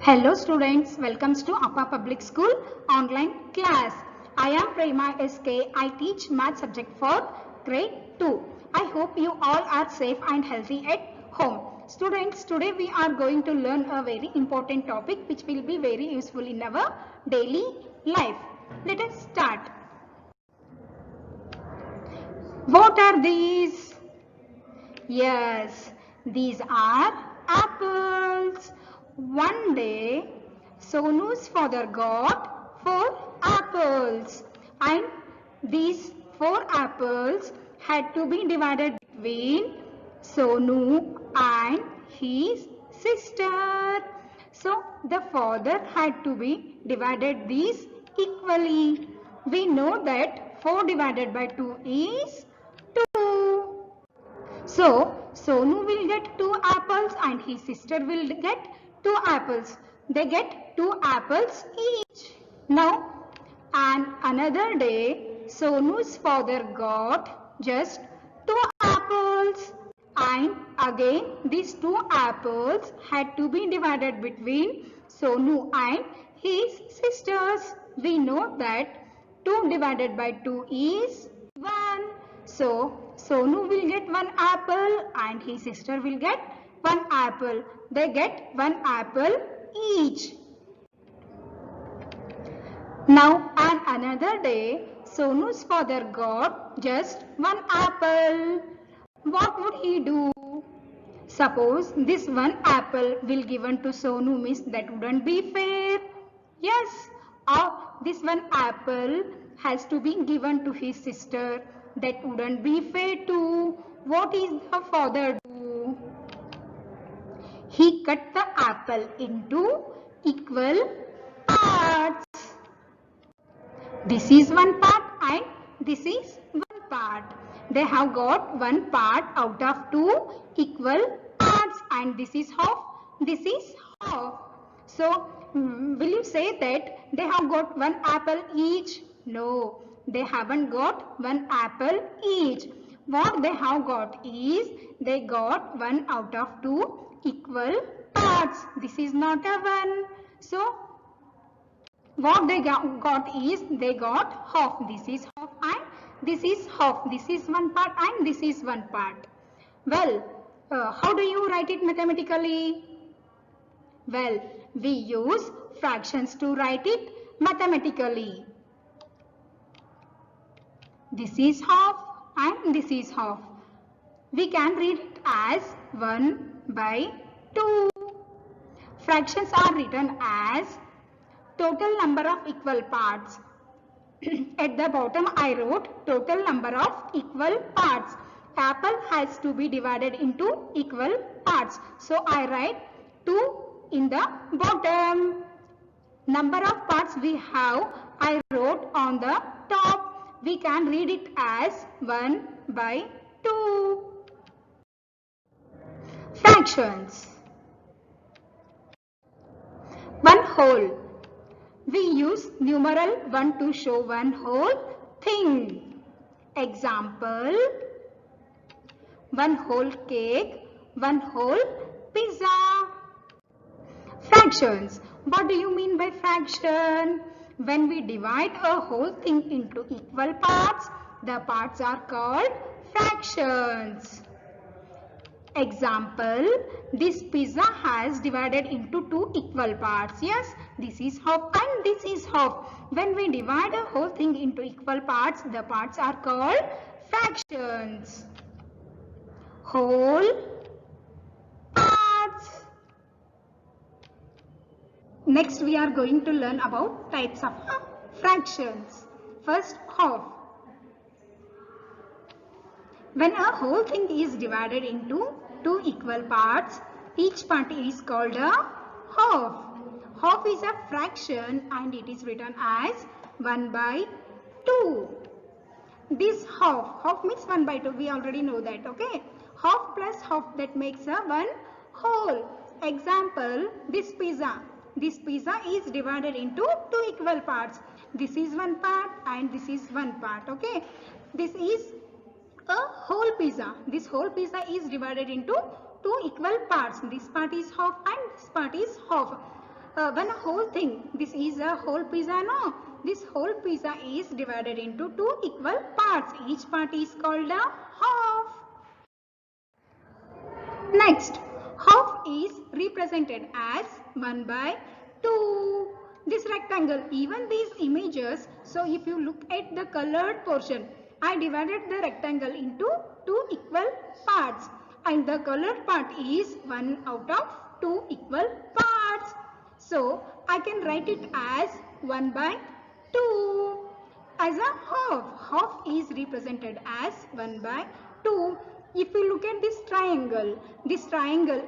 Hello students, welcome to Appa Public School online class. I am Prema SK. I teach math subject for grade 2. I hope you all are safe and healthy at home. Students, today we are going to learn a very important topic which will be very useful in our daily life. Let us start. What are these? Yes, these are apples. One day, Sonu's father got 4 apples, and these 4 apples had to be divided between Sonu and his sister. So, the father had to be divided these equally. We know that 4 divided by 2 is 2. So, Sonu will get 2 apples and his sister will get 2 apples. They get 2 apples each. Now, and another day, Sonu's father got just 2 apples. And again, these 2 apples had to be divided between Sonu and his sisters. We know that 2 divided by 2 is 1. So, Sonu will get 1 apple and his sister will get 1 apple. They get 1 apple each. Now, on another day, Sonu's father got just 1 apple. What would he do? Suppose this 1 apple will given to Sonu, means that wouldn't be fair. Yes, or this 1 apple has to be given to his sister. That wouldn't be fair too. What is the father do? He cut the apple into equal parts. This is 1 part and this is 1 part. They have got 1 part out of 2 equal parts, and this is half, this is half. So, will you say that they have got 1 apple each? No, they haven't got 1 apple each. What they have got is, they got 1 out of 2 equal parts. This is not a 1. So, what they got is, they got half. This is half and this is half. This is 1 part and this is 1 part. Well, how do you write it mathematically? Well, we use fractions to write it mathematically. This is half and this is half. We can read it as 1 by 2. Fractions are written as total number of equal parts. At the bottom I wrote total number of equal parts. Apple has to be divided into equal parts. So I write 2 in the bottom. Number of parts we have, I wrote on the top. We can read it as 1 by 2. Fractions. 1 whole. We use numeral 1 to show 1 whole thing. Example, 1 whole cake, 1 whole pizza. Fractions. What do you mean by fraction? When we divide a whole thing into equal parts, the parts are called fractions. Example, this pizza has divided into 2 equal parts. Yes, this is half and this is half. When we divide a whole thing into equal parts, the parts are called fractions. Whole parts. Next, we are going to learn about types of fractions. First, half. When a whole thing is divided into 2 equal parts, each part is called a half. Half is a fraction and it is written as 1 by 2. This half means 1 by 2. We already know that, okay? Half plus half, that makes a 1 whole. Example, this pizza. This pizza is divided into 2 equal parts. This is 1 part and this is 1 part, okay? This is a whole pizza. This whole pizza is divided into 2 equal parts. This part is half and this part is half. one whole thing, this is a whole pizza, no? This whole pizza is divided into two equal parts. Each part is called a half. Next, half is represented as 1 by 2. This rectangle, even these images, so if you look at the colored portion, I divided the rectangle into two equal parts and the colored part is 1 out of 2 equal parts. So, I can write it as 1 by 2. As a half, half is represented as 1 by 2. If you look at this triangle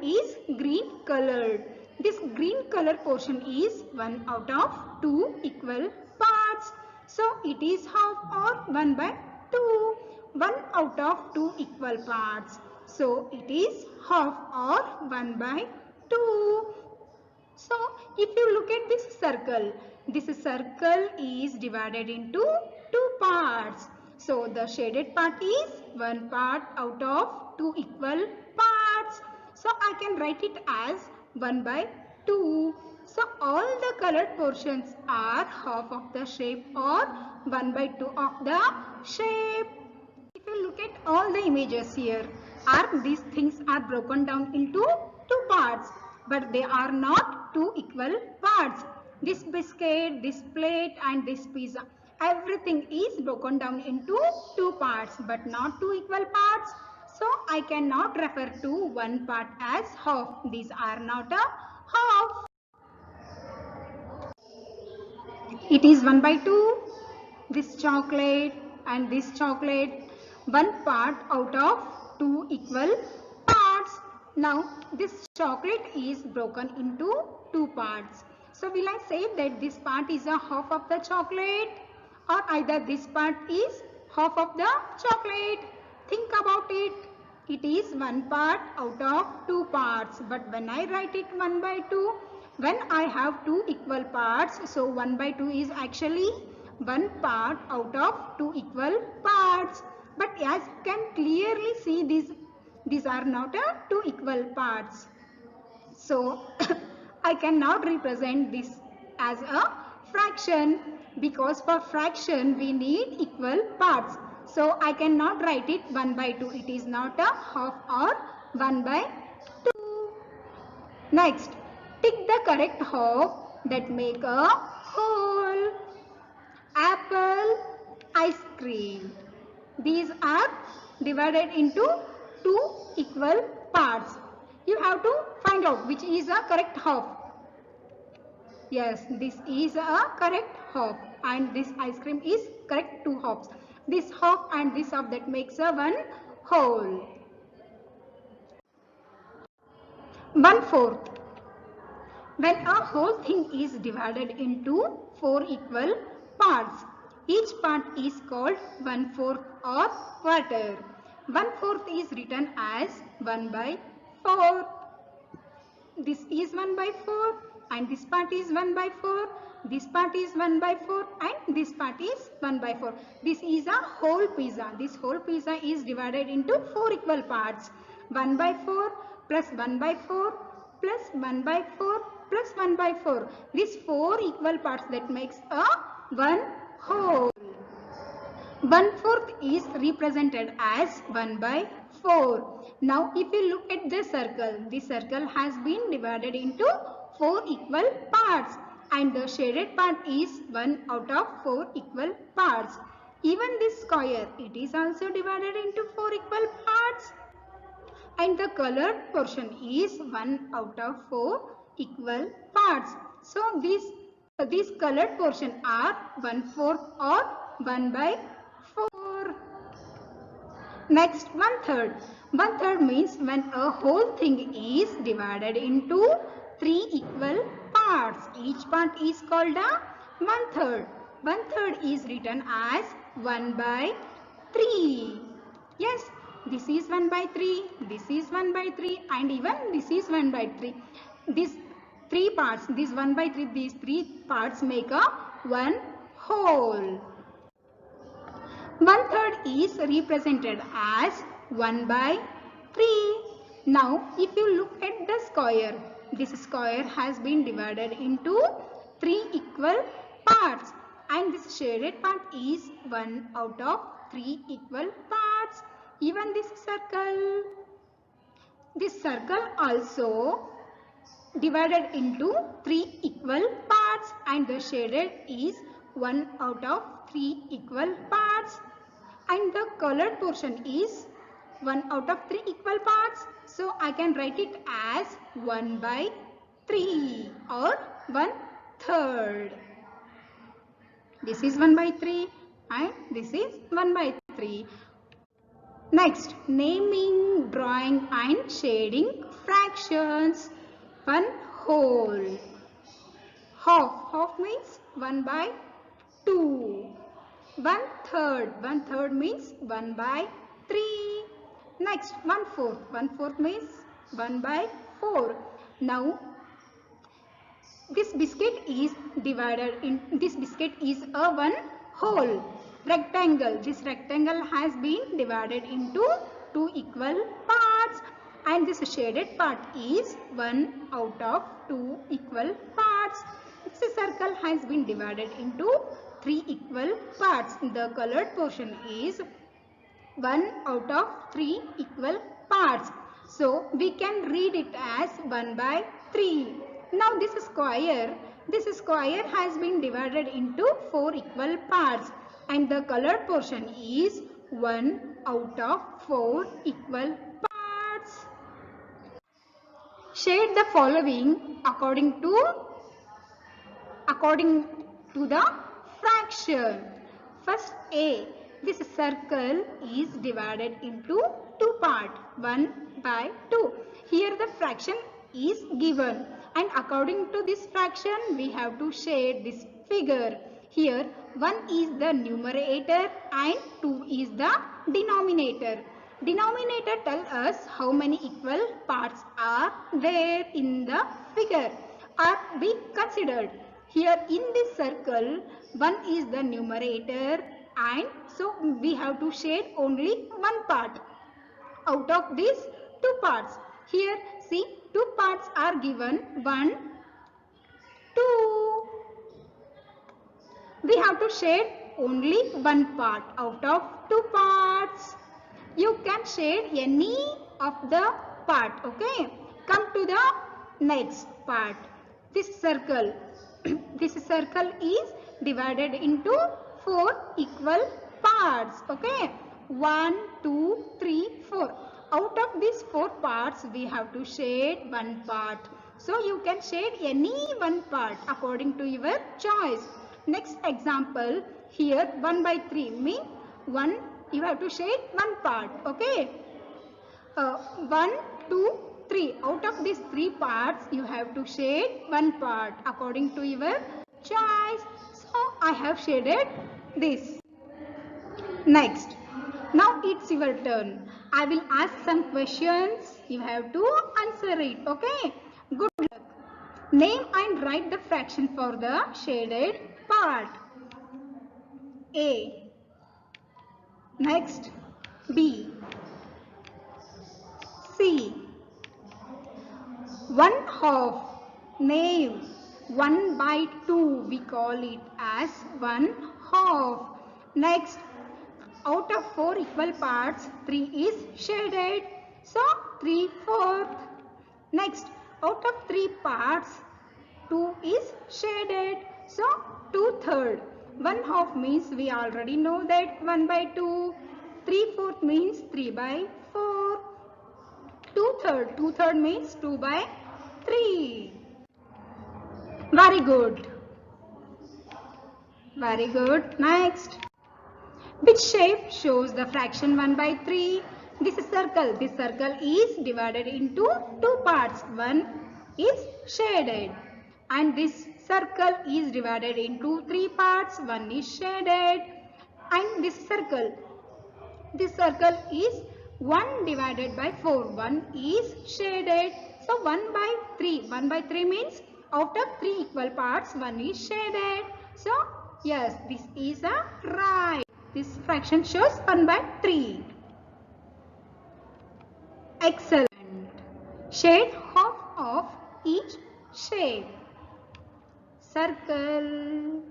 is green colored. This green color portion is 1 out of 2 equal parts. So it is half or 1 by 2. 1 out of 2 equal parts. So it is half or 1 by 2. So if you look at this circle is divided into two parts. So the shaded part is one part out of two equal parts. So I can write it as 1 by 2. So all the colored portions are half of the shape or 1 by 2 of the shape. If you look at all the images here, these things are broken down into two parts, but they are not two equal parts. This biscuit, this plate and this pizza, everything is broken down into two parts but not two equal parts. So I cannot refer to one part as half. These are not a half. It is 1 by 2. This chocolate and this chocolate, one part out of two equal parts. Now this chocolate is broken into two parts. So will I say that this part is a half of the chocolate, or either this part is half of the chocolate? Think about it. It is one part out of two parts, but when I write it 1 by 2, when I have two equal parts, so 1 by 2 is actually one part out of two equal parts. But as you can clearly see, these are not two equal parts. So I cannot represent this as a fraction, because for fraction we need equal parts. So I cannot write it 1 by 2. It is not a half or 1 by 2. Next, tick the correct half that make a whole. Apple, ice cream. These are divided into two equal parts. You have to find out which is a correct half. Yes, this is a correct half and this ice cream is correct two halves. This half and this half, that makes a one whole. 1/4. When a whole thing is divided into four equal parts, each part is called 1/4 or quarter. 1/4 is written as 1 by 4. This is 1 by 4 and this part is 1 by 4. This part is 1 by 4 and this part is 1 by 4. This is a whole pizza. This whole pizza is divided into four equal parts. 1 by 4 plus 1 by 4 plus 1 by 4 plus 1 by 4. These four equal parts, that makes a one whole. 1/4 is represented as 1 by 4. Now if you look at the circle has been divided into four equal parts and the shaded part is 1 out of 4 equal parts. Even this square, it is also divided into four equal parts and the colored portion is 1 out of 4 equal parts. So these colored portion are 1/4 or 1 by 4. Next, 1/3. 1/3 means when a whole thing is divided into three equal parts. Each part is called a 1/3. 1/3 is written as 1 by 3. Yes, this is 1 by 3, this is 1 by 3 and even this is 1 by 3. These three parts, this 1 by 3, these three parts make a one whole. 1/3 is represented as 1 by 3. Now if you look at the square, this square has been divided into 3 equal parts, and this shaded part is 1 out of 3 equal parts. Even this circle also divided into 3 equal parts, and the shaded is 1 out of 3 equal parts, and the colored portion is 1 out of 3 equal parts. So I can write it as 1 by 3 or 1/3. This is 1 by 3 and this is 1 by 3. Next, naming, drawing and shading fractions. 1 whole. Half means 1 by 2. 1/3. 1/3 means 1 by 3. Next, 1/4. 1/4 means 1 by 4. Now, this biscuit is a 1 whole rectangle. This rectangle has been divided into 2 equal parts, and this shaded part is 1 out of 2 equal parts. This circle has been divided into 3 equal parts. The colored portion is 1 out of 3 equal parts. So we can read it as 1 by 3. Now this square has been divided into 4 equal parts, and the colored portion is 1 out of 4 equal parts. Shade the following according to the fraction. First, A. This circle is divided into 2 parts, 1 by 2. Here the fraction is given, and according to this fraction we have to shade this figure. Here 1 is the numerator and 2 is the denominator. Denominator tells us how many equal parts are there in the figure are be considered. Here in this circle 1 is the numerator, and so we have to shade only 1 part out of these 2 parts. Here see, 2 parts are given, 1, 2. We have to shade only 1 part out of 2 parts. You can shade any of the part. Okay. Come to the next part. This circle is divided into 4 equal parts. Okay. 1, 2, 3, 4. Out of these 4 parts we have to shade 1 part. So you can shade any 1 part according to your choice. Next example, here 1 by 3 means 1, you have to shade 1 part. Okay. 1, 2, 3. Out of these 3 parts you have to shade 1 part according to your choice. So I have shaded this. Next, now it's your turn. I will ask some questions. You have to answer it. Okay. Good luck. Name and write the fraction for the shaded part. A. Next, B. C. 1/2. Name 1 by 2. We call it as 1/2. Next, out of 4 equal parts, 3 is shaded. So 3/4. Next, out of 3 parts, 2 is shaded. So 2/3. 1/2 means we already know that 1 by 2. 3/4 means 3 by 4. 2/3. 2/3 means 2 by 3. Very good. Very good. Next. Which shape shows the fraction 1 by 3? This circle. This circle is divided into 2 parts. 1 is shaded. And this circle is divided into 3 parts. 1 is shaded. And this circle is 1 divided by 4. 1 is shaded. So 1 by 3. 1 by 3 means out of 3 equal parts, 1 is shaded. So yes, this is a right. This fraction shows 1 by 3. Excellent. Shade half of each shape. Circle,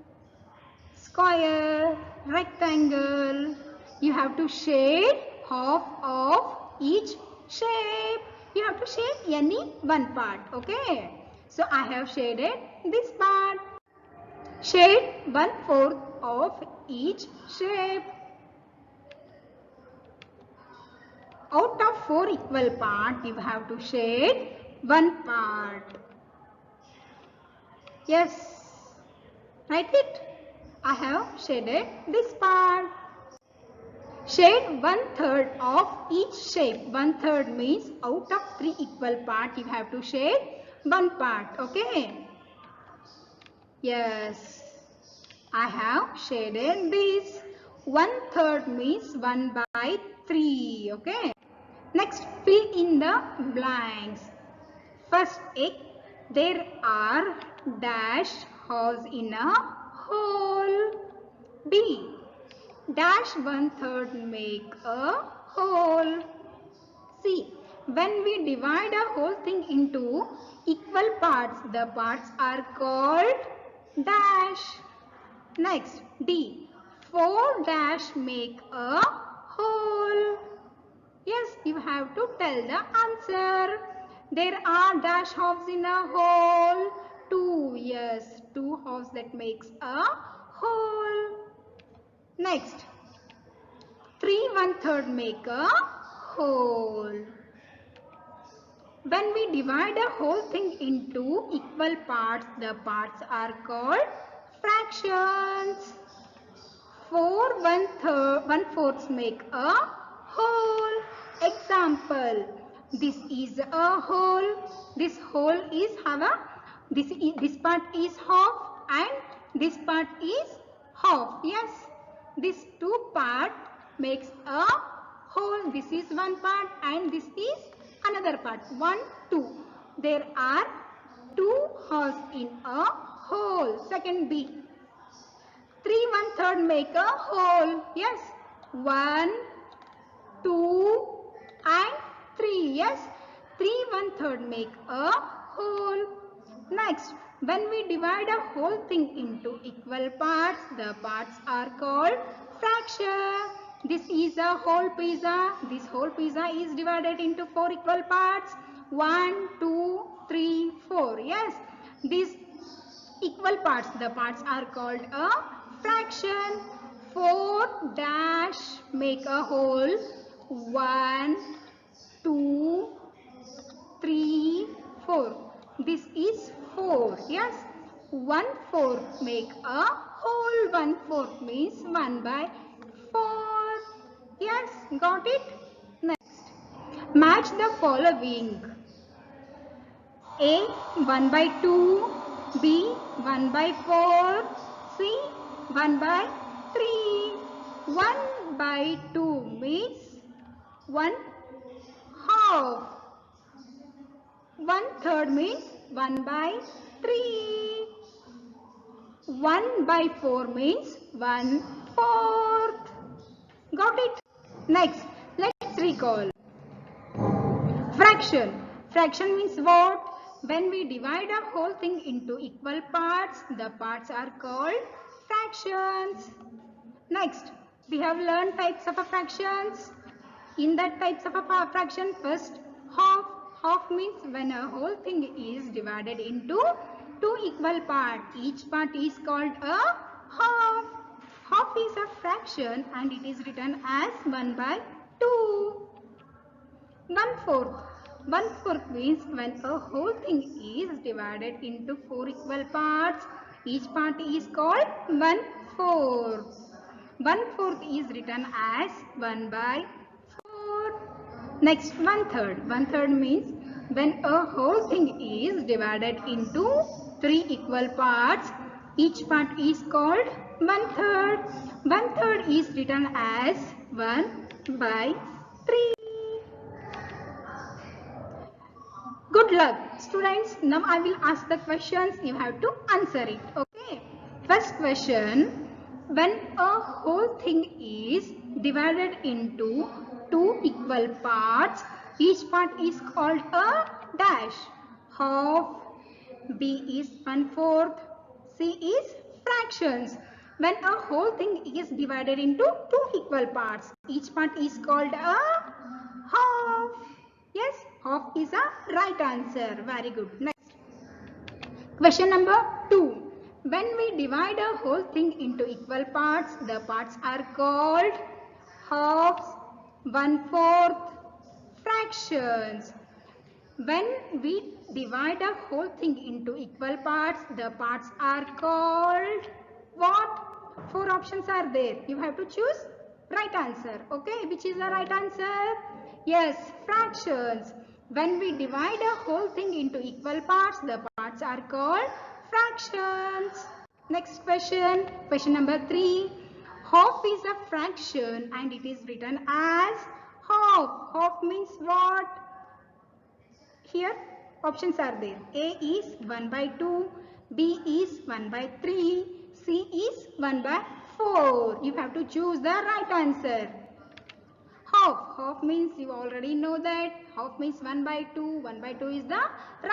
square, rectangle. You have to shade half of each shape. You have to shade any one part. Okay. So I have shaded this part. Shade 1/4 of each shape. Out of 4 equal parts, you have to shade one part. Yes. Write it. I have shaded this part. Shade 1/3 of each shape. 1/3 means out of 3 equal parts, you have to shade one part. Okay. Yes. I have shaded this. 1/3 means 1/3. Okay. Next, fill in the blanks. First A, there are dash holes in a hole. B, dash 1/3 make a hole. C, when we divide a whole thing into equal parts, the parts are called dash. Next, D, 4 dash make a hole. Yes, you have to tell the answer. There are dash halves in a hole. 2. Yes, 2 halves that makes a hole. Next, 3 1/3 make a hole. When we divide a whole thing into equal parts, the parts are called fractions. 4 1/4 make a whole. Example, this is a whole. This whole is this part is half and this part is half. Yes, this two part makes a whole. This is one part and this is another part. 1 2. There are 2 halves in a whole. Second B. 3 1/3 make a whole. Yes. 1, 2 and 3. Yes. 3 1/3 make a whole. Next, when we divide a whole thing into equal parts, the parts are called fraction. This is a whole pizza. This whole pizza is divided into 4 equal parts. 1, 2, 3, 4. Yes. These equal parts, the parts are called a fraction. 4 dash make a whole. 1, 2, 3, 4. This is 4. Yes. 1/4 make a whole. 1/4 means 1/4. Yes. Got it? Next. Match the following. A 1/2, B 1/4, C 1/3. 1/2 means 1/2. 1/3 means 1/3. 1/4 means 1/4. Got it? Next, let's recall. Fraction. Fraction means what? When we divide a whole thing into equal parts, the parts are called fractions. Next, we have learned types of fractions. In that types of a fraction, first half. Half means when a whole thing is divided into 2 equal parts. Each part is called a half. Half is a fraction and it is written as 1/2. 1/4. 1/4 means when a whole thing is divided into 4 equal parts, each part is called 1/4. 1/4 is written as 1/4. Next, 1/3. 1/3 means when a whole thing is divided into 3 equal parts, each part is called 1/3. 1/3 is written as 1/3. Good luck, students. Now I will ask the questions. You have to answer it. Okay. First question. When a whole thing is divided into 2 equal parts, each part is called a dash. Half, B is 1/4. C is fractions. When a whole thing is divided into two equal parts, each part is called a half. Yes, half is a right answer. Very good. Next. Question number 2. When we divide a whole thing into equal parts, the parts are called halves, 1/4, fractions. When we divide a whole thing into equal parts, the parts are called what? 4 options are there. You have to choose right answer. Okay, which is the right answer? Yes, fractions. When we divide a whole thing into equal parts, the parts are called fractions. Next question. Question number 3. Half is a fraction and it is written as half. Half means what? Here options are there. A is 1/2, B is 1/3, C is 1/4. You have to choose the right answer. Half. Half means you already know that. Half means 1/2. 1/2 is the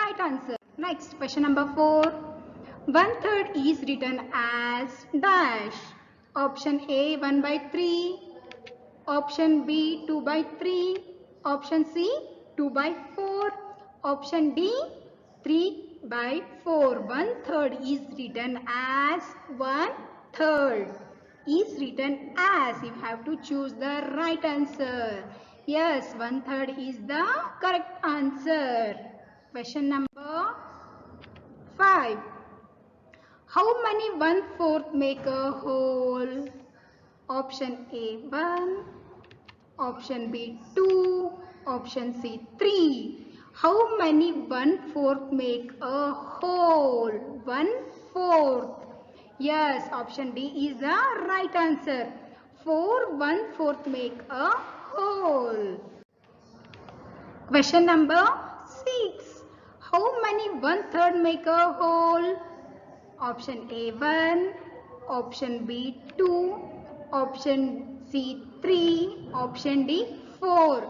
right answer. Next, question number 4. 1/3 is written as dash. Option A 1/3. Option B 2/3. Option C 2/4. Option D 3/4. 1/3 is written as 1/3. Is written as. You have to choose the right answer. Yes, 1/3 is the correct answer. Question number 5. How many 1/4 make a whole? Option A 1. Option B 2. Option C 3. How many 1/4 make a whole? 1/4. Yes, option D is the right answer. 4 1/4 make a whole. Question number 6. How many 1/3 make a whole? Option A 1. Option B 2. Option C 3. Option D 4.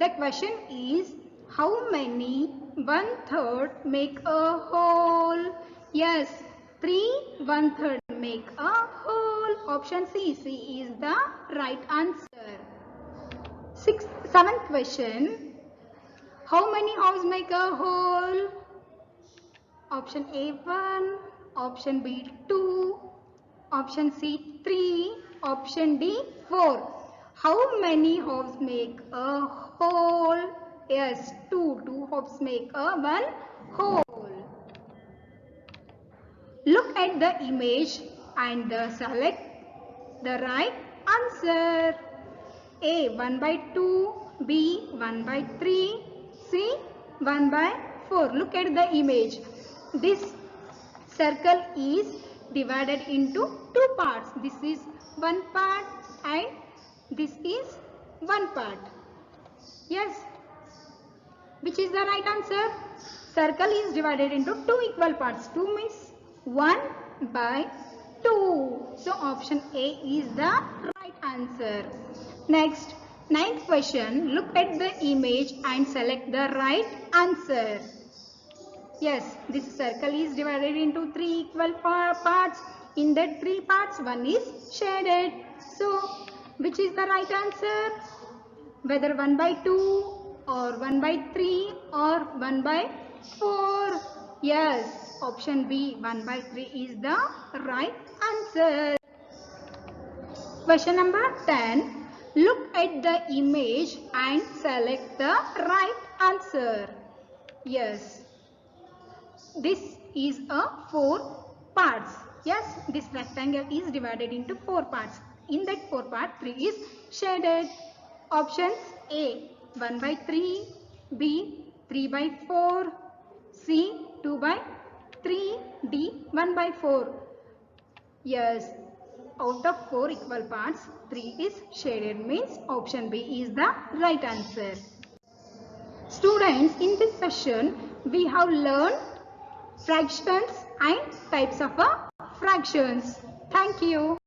The question is, how many 1/3 make a whole? Yes, 3 1/3 make a whole. Option C is the right answer. 7th question. How many halves make a whole? Option A 1. Option B 2. Option C 3. Option D 4. How many halves make a whole? Yes, 2. 2 halves make a 1 whole. Look at the image and select the right answer. A 1/2. B 1/3. C 1/4. Look at the image. This circle is divided into two parts. This is one part and this is one part. Yes. Which is the right answer? Circle is divided into two equal parts. 2 means 1/2. So option A is the right answer. Next, 9th question. Look at the image and select the right answer. Yes, this circle is divided into 3 equal parts. In that 3 parts, one is shaded. So, which is the right answer? Whether 1/2 or 1/3 or 1/4. Yes, option B 1/3 is the right answer. Question number 10. Look at the image and select the right answer. Yes. This is a 4 parts. Yes, this rectangle is divided into 4 parts. In that 4 part, 3 is shaded. Options A 1/3, B 3/4, C 2/3, D 1/4. Yes, out of 4 equal parts, 3 is shaded, means option B is the right answer. Students, in this session, we have learned fractions and types of fractions. Thank you.